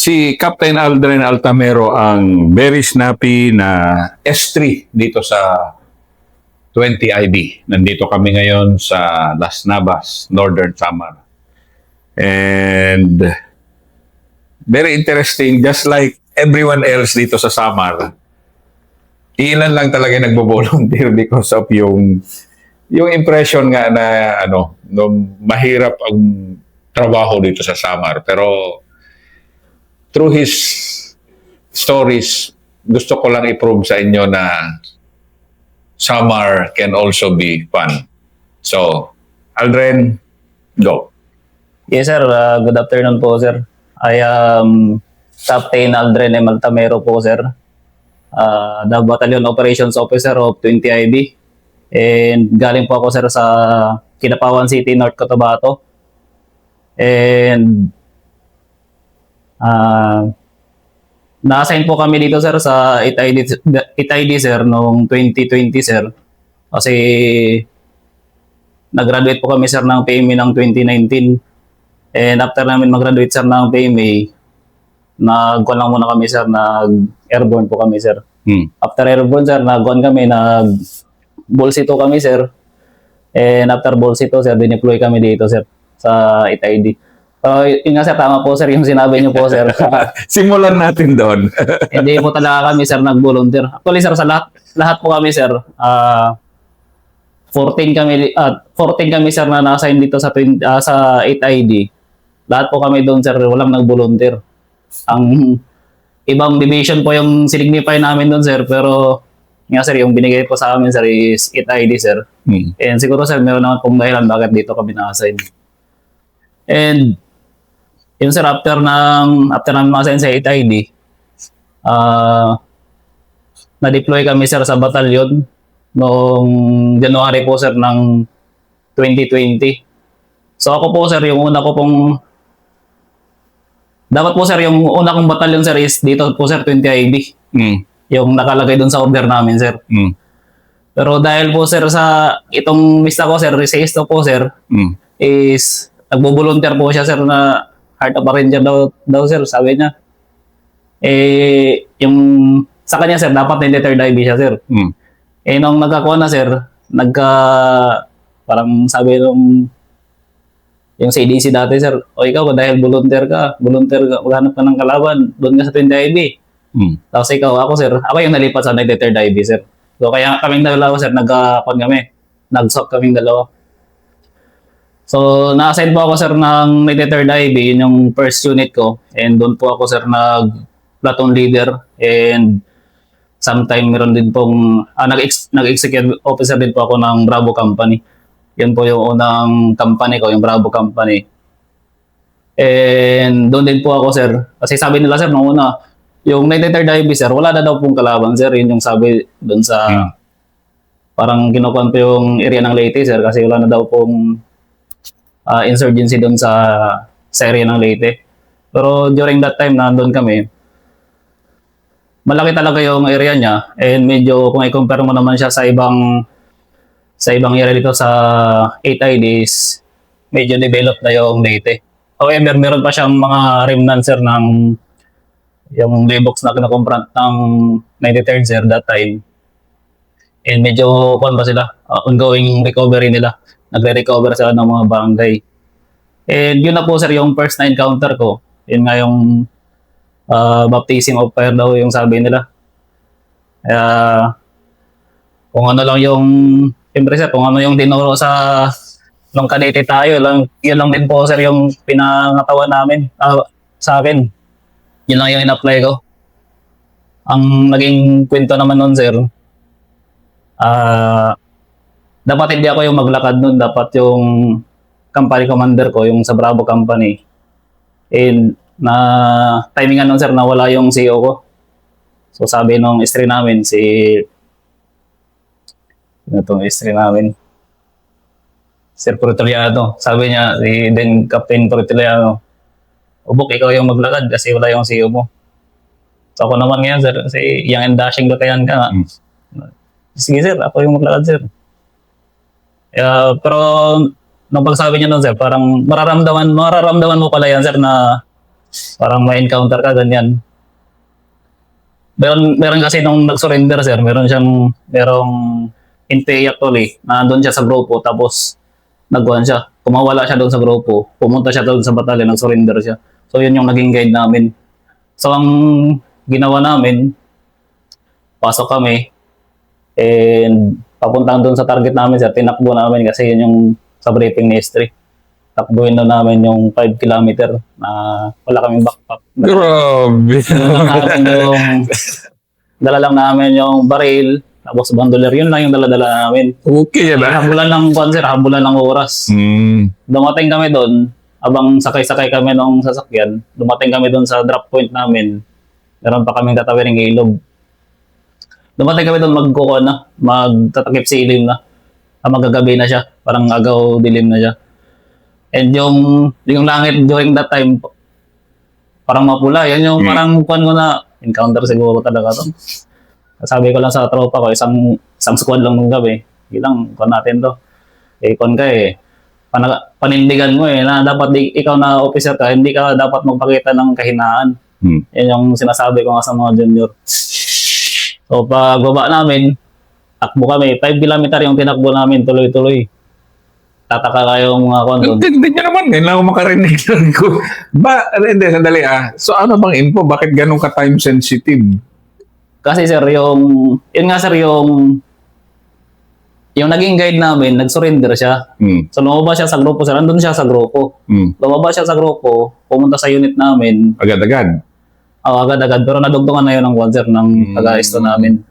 Si Captain Aldrin Altamero ang very snappy na S3 dito sa 20IB. Nandito kami ngayon sa Las Navas, Northern Samar. And very interesting, just like everyone else dito sa Samar, ilan lang talaga nagbo-volunteer because of yung impression nga na mahirap ang trabaho dito sa Samar. Pero through his stories, gusto ko lang i-prove sa inyo na Samar can also be fun. So, Aldrin, go. Yes, sir. Good afternoon po, sir. I am Captain Aldrin M. Altamero po, sir. The Battalion Operations Officer of 20IB. And galing po ako, sir, sa Kinapawan City, North Cotabato. And na-assign po kami dito, sir, sa ITID, sir, noong 2020, sir. Kasi nag-graduate po kami, sir, ng PMA ng 2019. And after namin mag-graduate, sir, ng PMA, nag-kuhan lang muna kami, sir, nag-airborne po kami, sir. After airborne, sir, nag-kuhan kami, nag-bolsito kami, sir. And after bolsito, sir, dineploy kami dito, sir, sa ITID. So, yun nga, sir, tama po, sir, yung sinabi niyo po, sir. Simulan natin doon. Hindi po talaga kami, sir, nag-volunteer. Actually, sir, sa lahat po kami, sir, 14 kami, sir, na na-assign dito sa 8ID. Lahat po kami doon, sir, walang nag-volunteer. Ang ibang division po yung sinignify namin doon, sir, pero nga, sir, yung binigay po sa amin, sir, is 8ID, sir. And siguro, sir, meron naman pong dahilan bakit dito kami na-assign. And yun, sir, after namin ma-assign sa 8ID, na-deploy kami, sir, sa batalyon noong January po, sir, ng 2020. So ako po, sir, yung una ko pong dapat po, sir, yung una kong batalyon, sir, is dito po, sir, 20IB. Yung nakalagay dun sa order namin, sir. Pero dahil po, sir, sa itong mista ko, sir, resisto po, sir, is nagbo-volunteer po siya, sir, na Heart of a Ranger daw, sir, sabi niya. Yung sa kanya, sir, dapat 93rd IB siya, sir. Nung nagkakuha na, sir, parang sabi yung CDC dati, sir, o ikaw, dahil volunteer ka, maghanap ka ng kalaban, doon ka sa 20 IB. Tapos ako, sir, ako yung nalipat sa 93rd IB, sir. So kaya kaming dalawa, sir, nag-swap kaming dalawa. So, na-assign po ako, sir, ng 93rd IB, yun yung first unit ko. And doon po ako, sir, nag-platoon leader. And sometime meron din pong, nag-executive officer din po ako ng Bravo Company. Yun po yung unang company ko, yung Bravo Company. And doon din po ako, sir. Kasi sabi nila, sir, nung una, yung 93rd IB, sir, wala na daw pong kalaban, sir. Yun yung sabi doon sa, parang kinukuhan po yung area ng Leyte, sir, kasi wala na daw pong insurgency doon sa area ng Leyte. Pero during that time, nandun kami, malaki talaga yung area niya. And medyo, kung i-compare mo naman siya sa ibang area dito sa 8ID is medyo developed na yung Leyte. However, meron pa siyang mga remnants, sir, ng yung Laybox na kinakomprant ng 93rd, sir, that time. And medyo, ongoing recovery nila. Nagre-recover sila ng mga barangay. And yun na po, sir, yung first na encounter ko. Yun nga yung baptism of fire daw yung sabi nila. Kung ano lang yung, siyempre, sir, kung ano yung dinuro nung kadete tayo, yun lang din po, sir, yung pinangatawan namin sa akin. Yun lang yung in-apply ko. Ang naging kwento naman nun, sir, dapat hindi ako yung maglakad nun. Dapat yung company commander ko, yung sa Bravo Company. And timingan nun, sir, na wala yung CEO ko. So sabi nung istri namin, Sir Portoliano. Sabi niya, then Captain Portoliano, Ubok, ikaw yung maglakad kasi wala yung CEO mo. So ako naman ngayon, sir, kasi young and dashing lakayan ka nga. Sige, sir, ako yung maglakad, sir. Pero nung pagsabi niya nun, sir, parang mararamdaman mo pala yan, sir, na Parang may encounter ka, ganyan. Meron kasi nung nag-surrender, sir, merong NPA actually, na doon siya sa grupo, tapos nagkuhan siya. Kumawala siya doon sa grupo, pumunta siya doon sa batalyon, nag-surrender siya. So, yun yung naging guide namin. So, ang ginawa namin, pasok kami, and papunta doon sa target namin, sir, tinakbo namin kasi yun yung sa briefing ni S3. Takbuhin na namin yung 5 kilometer na wala kaming backpack. Grabe. Dala lang namin yung baril, tapos bandolier, yun lang yung dala-dala namin. Okay yan ah. Hambulan ng konser, hambulan ng oras. Dumating kami doon, abang sakay-sakay kami ng sasakyan, dumating kami doon sa drop point namin. Meron pa kaming tatawiring ilog. Dumating kami doon magtatakip silim na. Magagabi na siya, parang agaw dilim na siya. And yung langit during that time, parang mapula. Yan yung parang kuwan ko na encounter siguro talaga to. Sabi ko lang sa tropa ko, isang squad lang nung gabi. Ilang kuwan natin to. Kuwan ka panindigan mo na dapat ikaw na officer ka, hindi ka dapat magpakita ng kahinaan. Yan yung sinasabi ko nga sa mga junior. So pag baba namin, takbo kami. 5 kilometer yung tinakbo namin, tuloy-tuloy. Tataka kayo mga kondon. Hindi nyo naman, ngayon lang ako makarinig lang ko. Hindi, sandali ah. So ano bang info? Bakit ganun ka time sensitive? Kasi sir, yun nga sir, yung naging guide namin, nag-surrender siya. So lumabas siya sa grupo, sir. Andun siya sa grupo. Lumabas siya sa grupo, pumunta sa unit namin. Agad-agad? Oo, agad-agad. Pero nadugtungan na yun ng sir, ng taga-isto namin.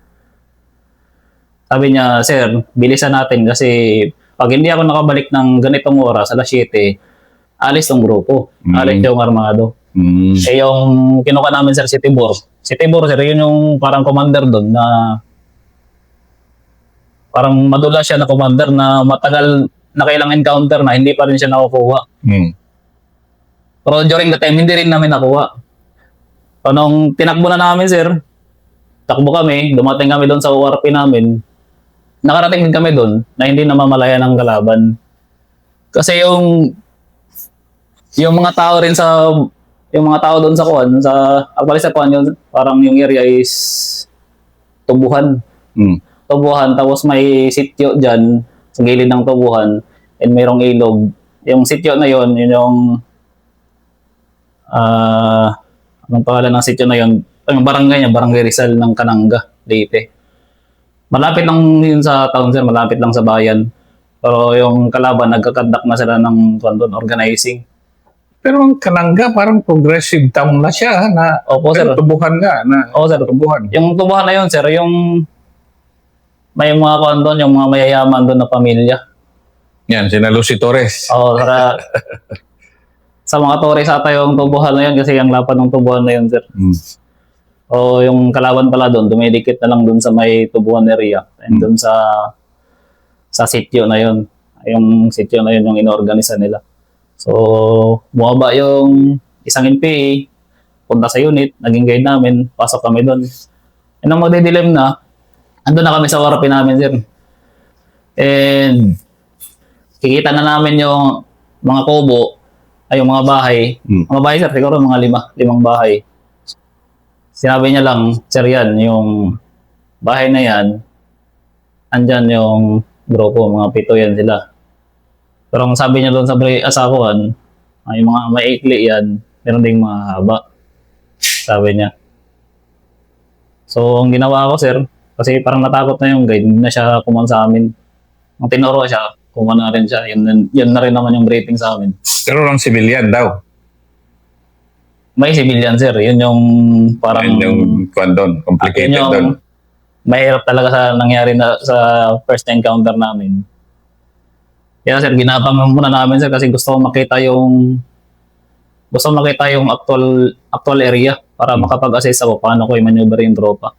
Sabi niya, sir, bilisan natin kasi pag hindi ako nakabalik ng ganitong oras, alas 7, alis tong grupo. Alis yung armado. Yung kinuha namin, sir, si Tibor. Si Tibor, sir, yun yung parang commander doon na parang madula siya na commander na matagal na kailang encounter na hindi pa rin siya nakukuha. Pero during the time, hindi rin namin nakuha. So, nung tinakbo na namin, sir, takbo kami, dumating kami doon sa ORP namin, nakarating din kami doon na hindi namamalaya ng kalaban. Kasi yung mga tao rin yung mga tao doon sa kuan, actually sa kuan yun, parang yung area is tubuhan. Tubuhan, tapos may sityo dyan sa gilid ng tubuhan and mayroong ilog. Yung sityo na yun yung anong pangalan ng sityo na yun? Yung barangay niya, Barangay Rizal ng Kananga, Leyte. Malapit lang yun sa town, sir. Malapit lang sa bayan. Pero yung kalaban, nagkakandak na sila ng organizing. Pero ang Kananga, parang progressive town na siya. Opo, sir. Tubuhan nga. Oo, sir. Tubuhan. Yung tubuhan na yun, sir, may mga doon, yung mga mayayaman doon na pamilya. Yan, sina Lucy Torres. Oo, sa mga Torres ata yung tubuhan na yun kasi yung lapad ng tubuhan na yun, sir. O yung kalaban pala doon, dumidikit na lang doon sa may tubuhan area and doon sa sityo na yun. Yung sityo na yun yung inorganisa nila. So, bumaba yung isang NPA, punta sa unit, naging guide namin, pasok kami doon. And nung magdidilim na, andun na kami sa ORP namin, sir. And kikita na namin yung mga kubo, ay yung mga bahay. Mga bahay, sir, siguro mga limang bahay. Sinabi niya lang, sir, yan, yung bahay na yan, andyan yung grupo, mga 7 yan sila. Pero ang sabi niya doon sa asakuan, yung mga maikli yan, meron ding mga haba. Sabi niya. So, ang ginawa ko, sir, kasi parang natakot na yung guide, hindi na siya kuman sa amin. Nung tinuro siya, kuman na rin siya. Yun na rin naman yung briefing sa amin. Pero lang civilian daw. May civilian, sir. Yun yung parang... Yun yung complicated doon. Mahirap talaga sa nangyari sa first encounter namin. Kaya, sir, ginapang muna namin, sir, kasi gusto ko makita yung actual area para makapag-assess ako paano ko i-maneuver yung tropa.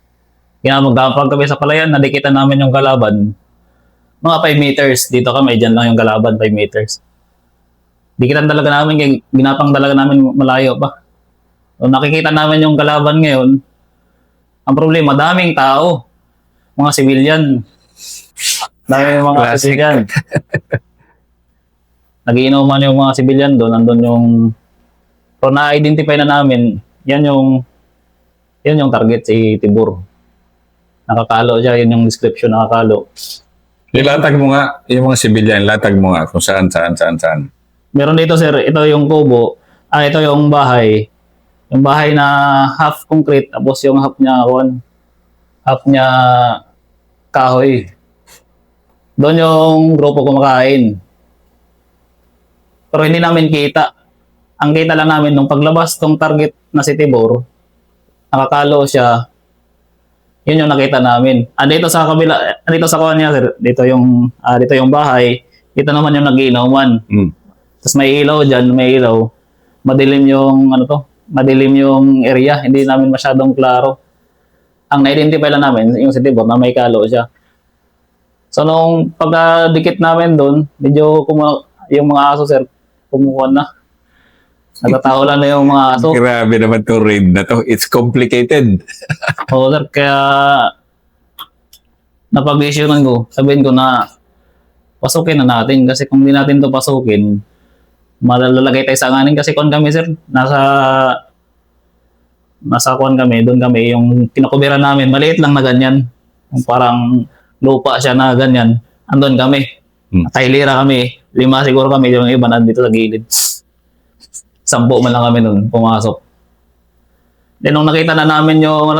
Kaya magkapag kami sa palayan, nadikitan namin yung kalaban. Mga 5 meters. Dito kami, dyan lang yung kalaban, 5 meters. Dikitan talaga namin, ginapang talaga namin malayo pa. So, nakikita namin yung kalaban ngayon. Ang problema, daming tao. Mga civilian. Daming mga Classic. civilian. Nagiinuman yung mga civilian doon. Nandun yung So na-identify na namin, yan yung target si Tibor. Nakakalo siya, yun yung description nakakalo. Ilatag mo nga, yung mga civilian, latag mo nga kung saan. Meron dito sir, ito yung kubo, ito yung bahay. Yung bahay na half concrete, tapos yung half niya kahoy. Doon yung grupo kumakain. Pero hindi namin kita. Ang kita lang namin nung paglabas tong target na si Tibor, nakakalo siya. Yun yung nakita namin. Dito sa kabila, dito sa kuha niya, sir, dito yung bahay, dito naman yung nagiinuman. Tapos may ilaw diyan, may ilaw. Madilim yung madilim yung area, hindi namin masyadong klaro. Ang na-identify lang namin yung si Tibor na may kalo siya. So nung pagkadikit namin doon, medyo yung mga aso sir, kumukuha na. Nagtatahulan na yung mga aso. Grabe naman itong raid na to. It's complicated. Oo sir, kaya napag-issuean ko, sabihin ko na pasukin na natin kasi kung hindi natin to pasukin, malalagay tayo sa anganin kasi kung kami sir, nasa kuwan kami, doon kami, yung kinakubira namin, maliit lang na ganyan. Yung parang lupa siya na ganyan. Andun kami. Kailira kami. 5 siguro kami, yung iba nandito sa gilid. 10 man lang kami nun, pumasok. Then nung nakita na namin yung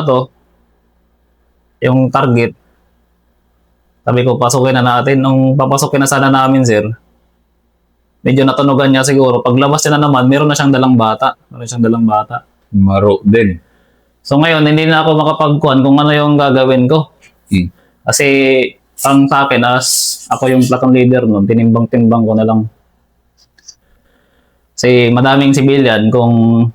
yung target, sabi ko, pasukin na natin. Nung papasukin na sana namin, sir, medyo natunugan niya siguro. Paglabas niya na naman, meron na siyang dalang bata. Maro din. So ngayon, hindi na ako makapagkuhan kung ano yung gagawin ko. Kasi ang sa akin, as ako yung platoon leader nun, tinimbang-timbang ko na lang. Kasi madaming civilian, kung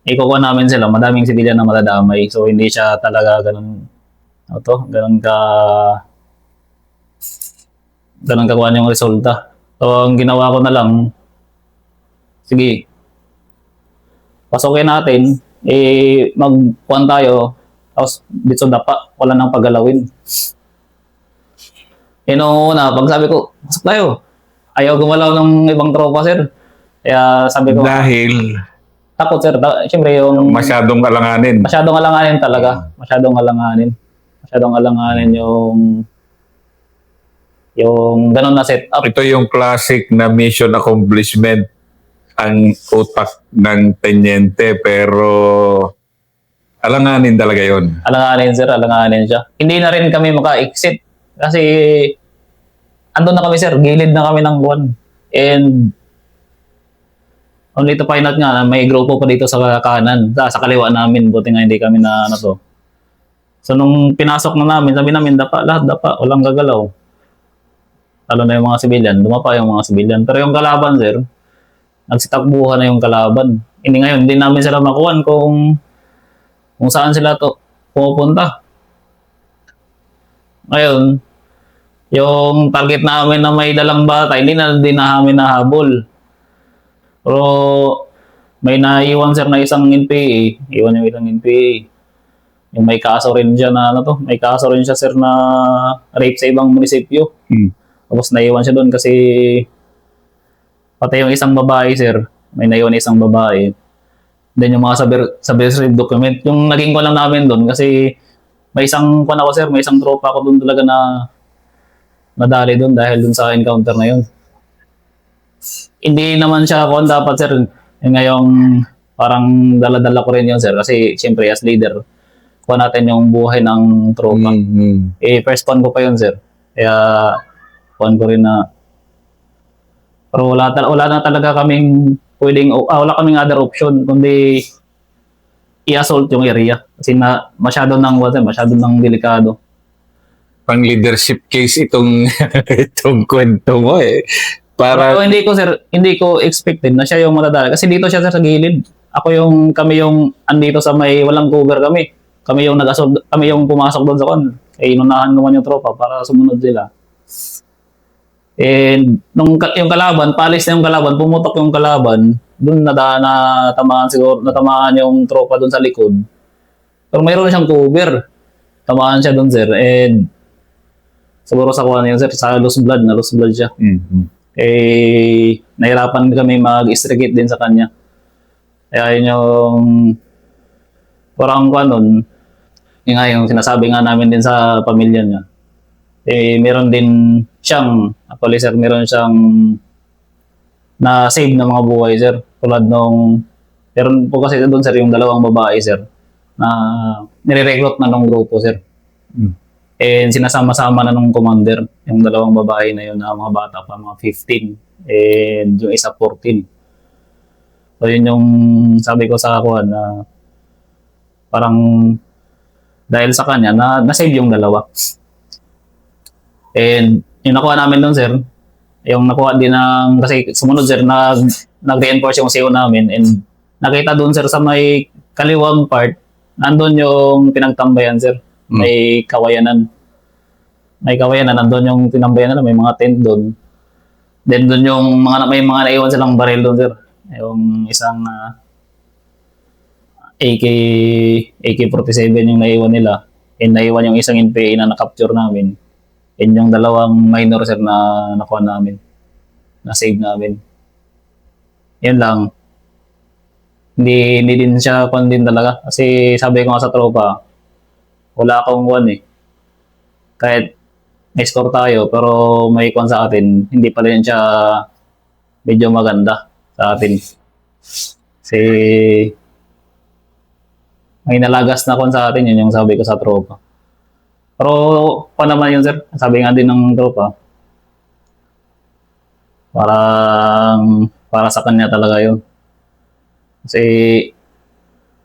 ikukuha namin sila, madaming civilian na madadamay. So hindi siya talaga ganun kakuha yung resulta. So ang ginawa ko na lang, sige, pasukin natin, magkuhan tayo, tapos dito dapa, wala nang paggalawin. Una, pag sabi ko, pasok tayo. Ayaw gumalaw ng ibang tropa, sir. Kaya sabi ko, dahil takot, sir. Siyempre yung... masyadong alanganin. Masyadong alanganin talaga. Masyadong alanganin yung ganun na set up. Ito yung classic na mission accomplishment ang utak ng tenyente, pero alanganin talaga yon. Alanganin, sir. Alanganin siya. Hindi na rin kami maka-exit. Kasi andun na kami, sir. Gilid na kami ng buwan. And only to find out nga na may grupo pa dito sa kanan. Sa kaliwa namin. Buti nga hindi kami na to. So nung pinasok na namin, sabi namin, lahat dapa. Walang gagalaw. Lalo na yung mga sibilyan. Dumapa yung mga sibilyan. Pero yung kalaban, sir, nagsitakbuhan na yung kalaban. Hindi namin sila makuhan kung saan sila to pupunta. Ngayon, yung target namin na may dalang bata, hindi na din namin nahabol. Pero may naiwan sir na isang NPA. Iwan yung isang NPA. Yung may kaso rin siya na may kaso rin siya sir na rape sa ibang munisipyo. Tapos naiwan siya doon kasi pati yung isang babae, sir. May naiwan isang babae. Then yung mga subversive document. Yung naging ko lang namin doon kasi may isang sir, may isang tropa ako doon talaga na nadali doon dahil doon sa encounter na yun. Hindi naman siya dapat, sir. Yung ngayong parang dala-dala ko rin yun, sir. Kasi siyempre as leader, kuha natin yung buhay ng tropa. First one ko pa yun, sir. Kaya kuha ko rin na pero wala na talaga kaming pwedeng, wala kaming other option kundi i-assault yung area kasi masyado nang delikado. Pang leadership case itong kwento mo eh. Para pero hindi ko expected na siya yung matadala kasi dito siya sa gilid. Kami yung andito sa may walang cover kami. Kami yung nag-assault, kami yung pumasok doon sa inunahan naman yung tropa para sumunod sila. And yung kalaban, palis na yung kalaban, pumutok yung kalaban, doon natamaan yung tropa doon sa likod. Pero mayroon na siyang cover. Tamaan siya doon, sir. And siguro sa kuha niya, sir, sa lost blood siya. Nahirapan kami mag-extricate din sa kanya. Kaya yun yung parang kung ano, yun nga yung sinasabi nga namin din sa pamilya niya. Eh, meron din siyang, actually sir, meron siyang na-save na mga buhay sir. Tulad nung, meron po kasi doon sir yung dalawang babae sir na nire-recruit na nung grupo sir. Mm. And sinasama-sama na nung commander, yung dalawang babae na yun na mga bata pa, mga 15 and yung isa 14. So yun yung sabi ko sa kuhan na parang dahil sa kanya na-save yung dalawa. And yung nakuha namin doon sir, yung nakuha din ng, kasi sumunod sir, nag-reinforce yung CO namin and nakita doon sir sa may kaliwang part, nandun yung pinagtambayan sir, may kawayanan. May kawayanan, nandun yung tinambayan na may mga tent doon. Then doon yung may mga naiwan silang baril doon sir. Yung isang AK-47 yung naiwan nila. And naiwan yung isang NPA na na-capture namin. And yung dalawang minor sir na nakuha namin. Na-save namin. Yan lang. Hindi din siya kung din talaga. Kasi sabi ko nga sa tropa, wala akong one eh. Kahit may score tayo, pero may kwan sa atin, hindi pa rin siya medyo maganda sa atin. Kasi may nalagas na kwan sa atin, yun yung sabi ko sa tropa. Pero pa naman yun sir, sabi nga din ng tropa, para sa kanya talaga yun. Kasi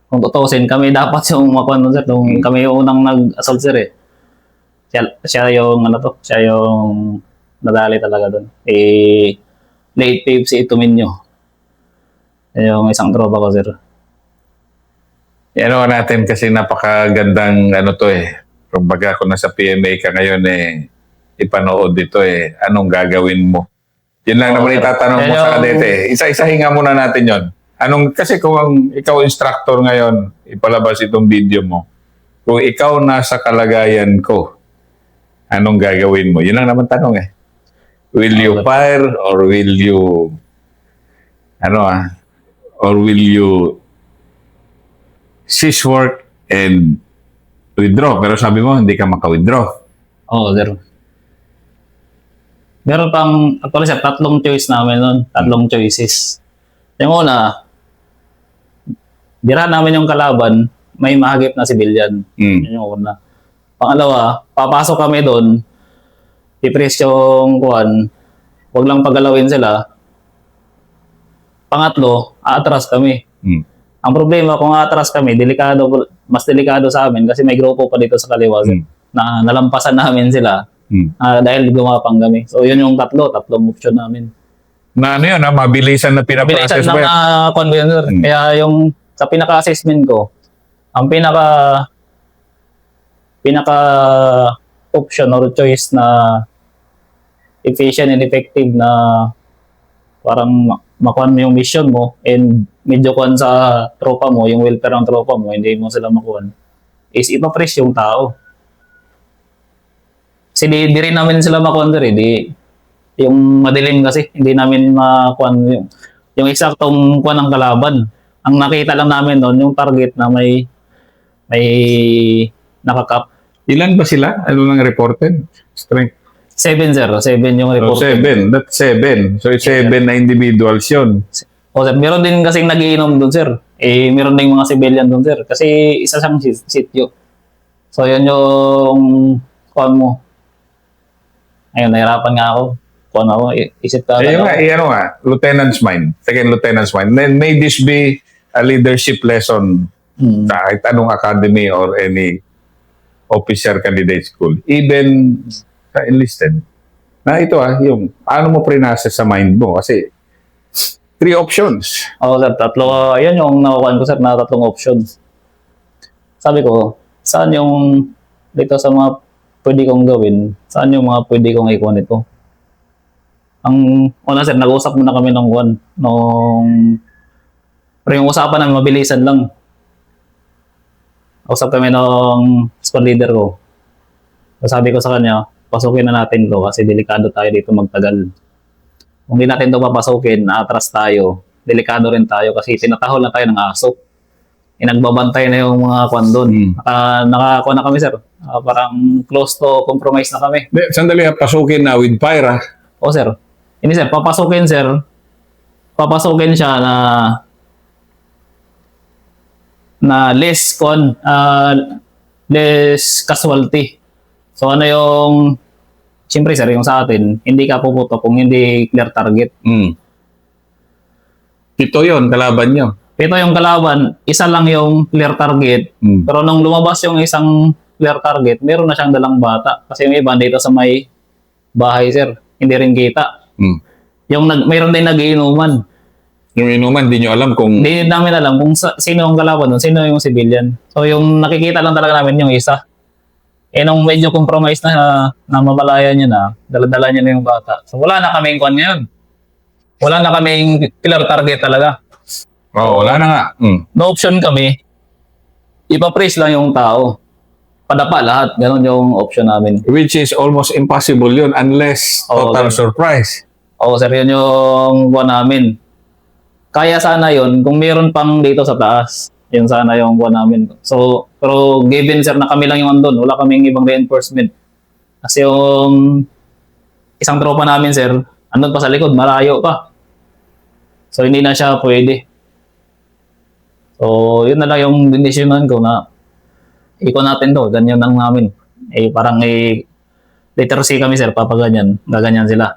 kung tutusin, kami dapat yung makuha nun sir, kami yung unang nag-assault sir eh. Siya yung siya yung nadali talaga doon. Eh, late pave si Ituminyo. Yung isang tropa ko sir. Ano natin kasi napakagandang to eh. Kumbaga kung nasa PMA ka ngayon eh, ipanood dito eh, anong gagawin mo? Yun lang naman itatanong mo sa kadete. Isa-isahin nga muna natin yon. Kasi kung ikaw instructor ngayon, ipalabas itong video mo. Kung ikaw nasa kalagayan ko, anong gagawin mo? Yun lang naman tanong eh. Will you fire or will you or will you cease work and withdraw? Pero sabi mo, hindi ka maka-withdraw. Oo, sir. Meron pang, actually sir, tatlong choice namin nun. Tatlong choices. Yung una, dira namin yung kalaban, may mahagip na civilian. Yun yung una. Pangalawa, papasok kami doon, i-press yung kuhan, huwag lang pagalawin sila. Pangatlo, aatras kami. Ang problema, kung aatras kami, mas delikado sa amin kasi may grupo pa dito sa kaliwa na nalampasan namin sila dahil gumapang kami. So yun yung tatlong option namin. Na ano yun, mabilisan na pinaprocess ba yan? Conveyor. Kaya yung sa pinaka-assessment ko, ang pinaka option or choice na efficient and effective na parang makuha mo yung mission mo and medyo kuhan sa tropa mo, yung welfare ng tropa mo, hindi mo sila makuha, is ipapress yung tao. Kasi di rin namin sila makuha rin, yung madilim kasi, hindi namin makuha yung eksaktong kuha ng kalaban. Ang nakita lang namin doon, yung target na may nakakap. Ilan ba sila? Ano nang reported? Strength? 7 sir, 7 yung report. 7. That's 7. So 7 na individuals yun. O sir, meron din kasing nagiinom doon sir. Eh, meron din mga civilian doon sir. Kasi isa siyang sityo. So yun yung kuhan mo. Ayun, nahirapan nga ako. Kuhan ako, isip ka. Lieutenant's mind. Second lieutenant's mind. Then may this be a leadership lesson sa kahit anong academy or any officer candidate school. Even sa enlisted. Na ito yung paano mo prinasa sa mind mo. Kasi 3 options. Oo sir, tatlo. Ayan yung nakukuhan ko sir na 3 options. Sabi ko, saan yung dito sa mga pwede kong gawin, saan yung mga pwede kong ikuha nito? Ang una sir, nag-usap muna kami ng kuhan. Pero yung usapan namin, mabilisan lang. Usap kami ng squad leader ko. Sabi ko sa kanya, pasukin na natin to kasi delikado tayo dito magtagal. Kung hindi natin to papasukin, atras tayo. delikado rin tayo kasi tinatahol na tayo ng aso. Nagbabantay na yung mga kwan doon. Nakakuha na kami, sir. Parang close to compromise na kami. Sandali, pasukin na with fire, ha? O, sir. Hindi, sir. Papasukin, sir. Papasukin siya na less casualty. So, ano yung siyempre, sir, yung sa atin, hindi ka puputok kung hindi clear target. Ito yon kalaban nyo. Ito yung kalaban, isa lang yung clear target. Pero nung lumabas yung isang clear target, meron na siyang dalang bata. Kasi yung iba dito sa may bahay, sir, hindi rin kita. Mayroon din nagiinuman. Yung inuman, di nyo alam kung... Hindi namin alam kung sino yung kalaban doon, sino yung civilian. So yung nakikita lang talaga namin yung isa. Nung medyo compromise na mamalaya niya na, dala-dala niya na yung bata. So wala na kaming kwan ngayon. Wala na kaming clear target talaga. wala na nga. No option kami, ipapraise lang yung tao. Padapa lahat. Ganon yung option namin. Which is almost impossible yun unless total surprise. Oo, sir, yun yung buwan namin. Kaya sana yun kung meron pang dito sa taas. Yun sana yung buwan namin. So, pero given, sir, na kami lang yung andun. Wala kaming ibang reinforcement. Kasi yung isang tropa namin, sir, andun pa sa likod, malayo pa. So, hindi na siya pwede. So, yun na lang yung decisionan ko na iko natin to, ganyan lang namin. Parang letter C kami, sir, papaganyan, gaganyan sila.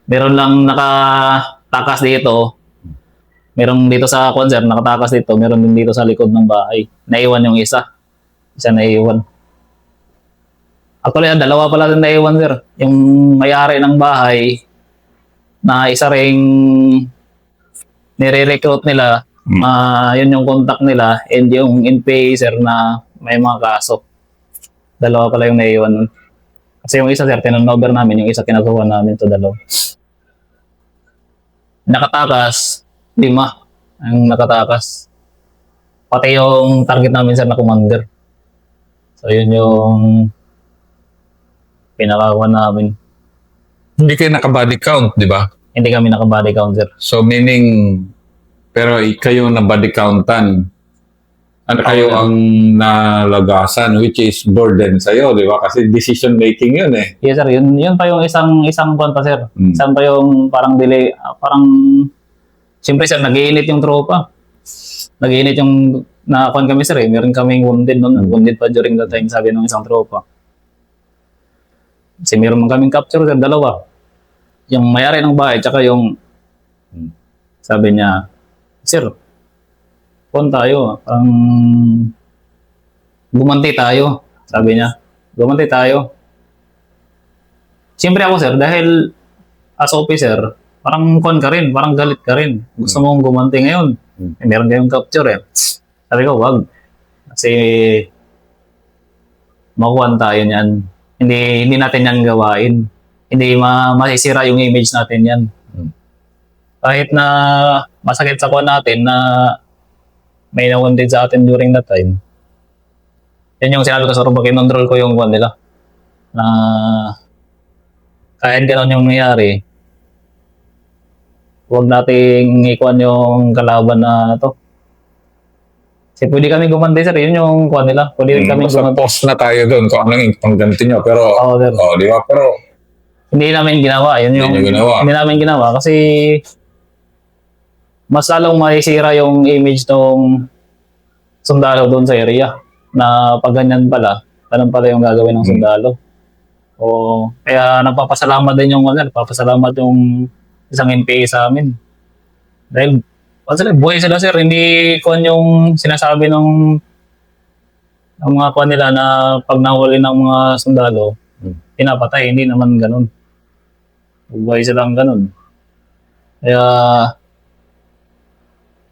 Meron lang nakatakas dito, meron dito sa sir, nakatakas dito, meron din dito sa likod ng bahay. Naiwan yung isa naiwan. Actually, dalawa pala din naiwan, sir. Yung may-ari ng bahay, na isa ring nire-recruit nila, yun yung contact nila, and yung NPA, sir, na may mga kaso. Dalawa pala yung naiwan nun. Kasi yung isa, sir, tinanover namin, yung isa kinagawa namin to dalawa. Nakatakas, 5 ang nakatakas. Pati yung target namin, sir, na commander. So, yun yung pinakakuha namin. Hindi kayo naka-body count, di ba? Hindi kami naka-body count, sir. So meaning, pero kayo na body countan. Ano kayo ang nalagasan, which is burden sa'yo, di ba? Kasi decision making yun eh. Yes, sir. Yun pa yung isang buwan pa, sir. Isang pa yung parang delay, parang siyempre, sir, nag-iinit yung tropa. Nag-iinit yung nakakuan kami, sir, eh. Meron kaming wounded noon. Wounded pa during the time, sabi ng isang tropa. Kasi meron man kaming capture, sir, dalawa. Yung may-ari ng bahay, tsaka yung sabi niya, sir, pon tayo. Gumanti tayo. Sabi niya, gumanti tayo. Siyempre ako, sir, dahil as officer, parang kon ka rin, parang galit ka rin. Gusto mong gumanti ngayon. Meron kayong capture eh. Sabi ko, wag. Kasi makuhan tayo niyan. Hindi natin yan gawain. Hindi masisira yung image natin yan. Kahit na masakit sa kuha natin na may na-wounded sa atin during that time. Yan yung sinabi ko sa Ruba, kinontrol ko yung kuha nila. Na kahit gano'n yung nangyari, huwag nating ikuan yung kalaban na to. Kasi pwede kami gumanti, sir. Yun yung kuha nila. Pwede kami gumanti. Post na tayo doon kung anong pangganti nyo. Pero, di ba? Pero, hindi namin ginawa. Yun yung, hindi namin ginawa kasi mas lalong masisira yung image ng sundalo doon sa area na pag ganyan pala, ganun pala yung gagawin ng sundalo. O, kaya nagpapasalamat din yung nagpapasalamat yung isang NPA sa amin. Dahil buhay sila, sir, hindi kuan yung sinasabi ng mga kuan nila na pag nahuli ng mga sundalo, pinapatay, hindi naman ganun. Buhay silang ganun. Kaya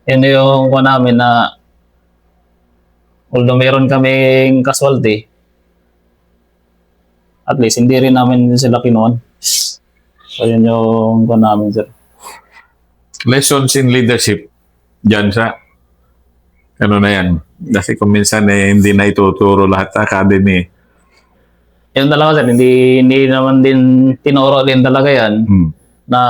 yun yung kuan namin na although meron kaming casualty, at least hindi rin namin sila kinuan. So yun yung kuan namin, sir. Lessons in leadership dyan sa ano na yan. Kasi kung minsan hindi na ituturo lahat sa academy. Yun talaga, sir. Hindi naman din tinuro din talaga yan na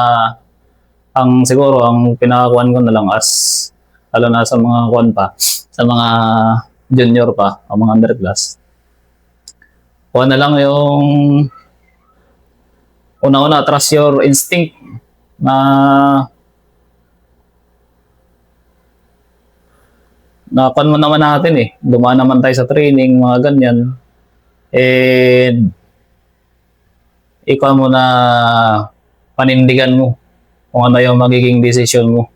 Ang siguro, ang pinakakuan ko na lang as, lalo na sa mga kuan pa, sa mga junior pa, o mga underclass. Kuan na lang yung una-una, trust your instinct na kuan mo naman natin eh. Dumaan naman tayo sa training, mga ganyan. And ikaw mo na panindigan mo kung ano yung magiging decision mo.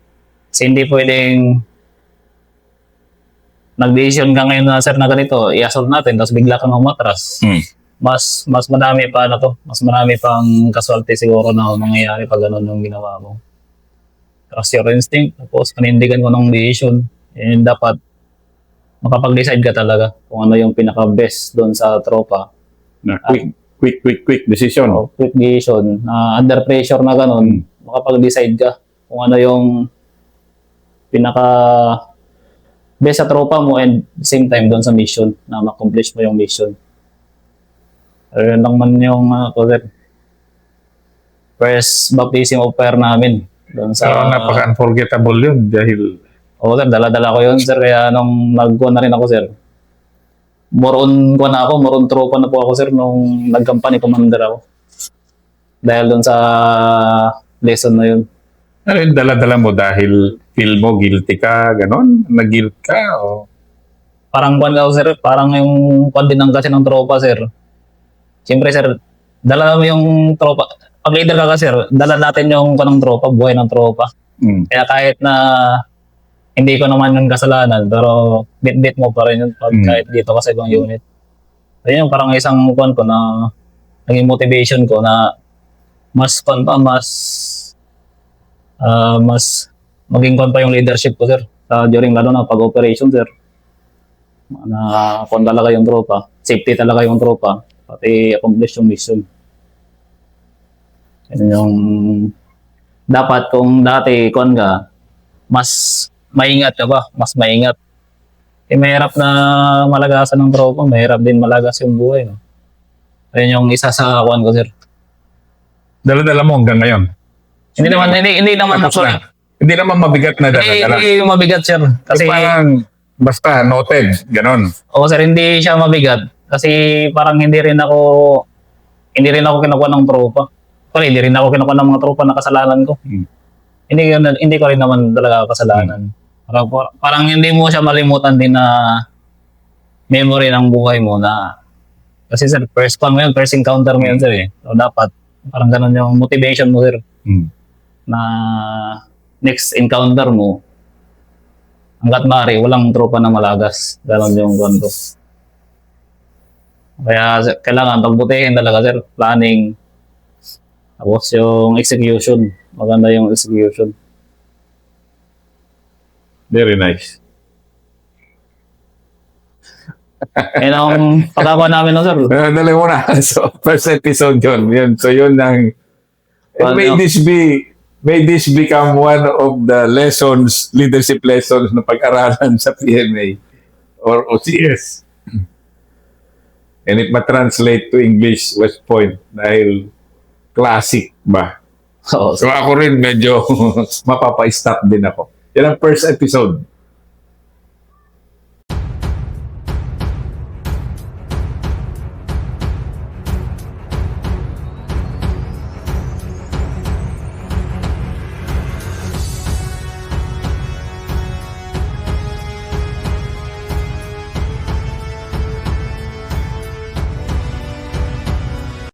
Kasi hindi pwedeng nag-decision ka ngayon na sir na ganito, i-assault natin, tapos bigla kang umatras. Mas marami pa na to. Mas marami pang casualty siguro na mangyayari pag ganun yung ginawa mo. Trust your instinct, tapos panindigan ko ng decision. And dapat makapag-decide ka talaga kung ano yung pinaka-best doon sa tropa. Na quick decision. O quick decision. Under pressure na ganun, makapag-decide ka kung ano yung pinaka-best sa tropa mo and same time doon sa mission, na ma-accomplish mo yung mission. Ayun lang man yung first baptism of fire namin. Doon sa... Napaka-unforgettable yun dahil Oo sir, dala-dala ko yun sir, kaya nung nag-kuha na rin ako sir, more on tropa na po ako sir nung nag-company commander ako. Dahil doon sa lesson na yun. ano yung dala-dala mo dahil feel mo guilty ka, ganon? Nag-guilt ka o... Parang kuhan ako sir, parang yung kuhan din ng kasi ng tropa sir. Siyempre sir, dala mo yung tropa. Pag leader ka sir, dala natin yung kuhan ng tropa, buhay ng tropa. Kaya kahit na hindi ko naman yung kasalanan, pero bit-bit mo pa rin yun pag kahit dito ka sa ibang unit. Ayun yung parang isang kuhan ko na naging motivation ko na mas kuhan pa, mas maging kuhan pa yung leadership ko sir. During lalo na pag-operation sir. Na kuhan talaga yung tropa, safety talaga yung tropa, pati accomplish yung mission. Yan yung dapat kung dati kuhan ka, mas maingat ka ba? Mas maingat. Mahirap na malagasan ng tropa, mahirap din malagas yung buhay. No? Ayun yung isa sa kuhan ko, sir. Dala-dala mo hanggang ngayon? Hindi naman Tapos na. Hindi naman mabigat na dala-dala. Hindi mabigat, sir. Kasi parang basta noted, ganon. Oo, sir, hindi siya mabigat. Kasi parang hindi rin ako kinukuha ng tropa. Hindi rin ako kinukuha ng mga tropa na kasalanan ko. Hindi ko rin naman talaga kasalanan. Parang hindi mo siya malimutan din na memory ng buhay mo na kasi sir, first encounter mo yun sir eh. So dapat parang ganun yung motivation mo sir na next encounter mo hanggat maaari, walang tropa na malagas. Ganun yung ganito. Kaya kailangan pagbutihin talaga sir, planning tapos yung execution. Maganda yung execution. Very nice. Ang pagkakawa namin no, sir. Dali mo na. So, first episode yun. So, yun ang... may this become one of the lessons, leadership lessons na pag-aralan sa PMA or OCS. And it ma-translate to English, West Point, dahil classic ba? Oo, So, ako rin medyo mapapa-stop din ako. Yan ang first episode.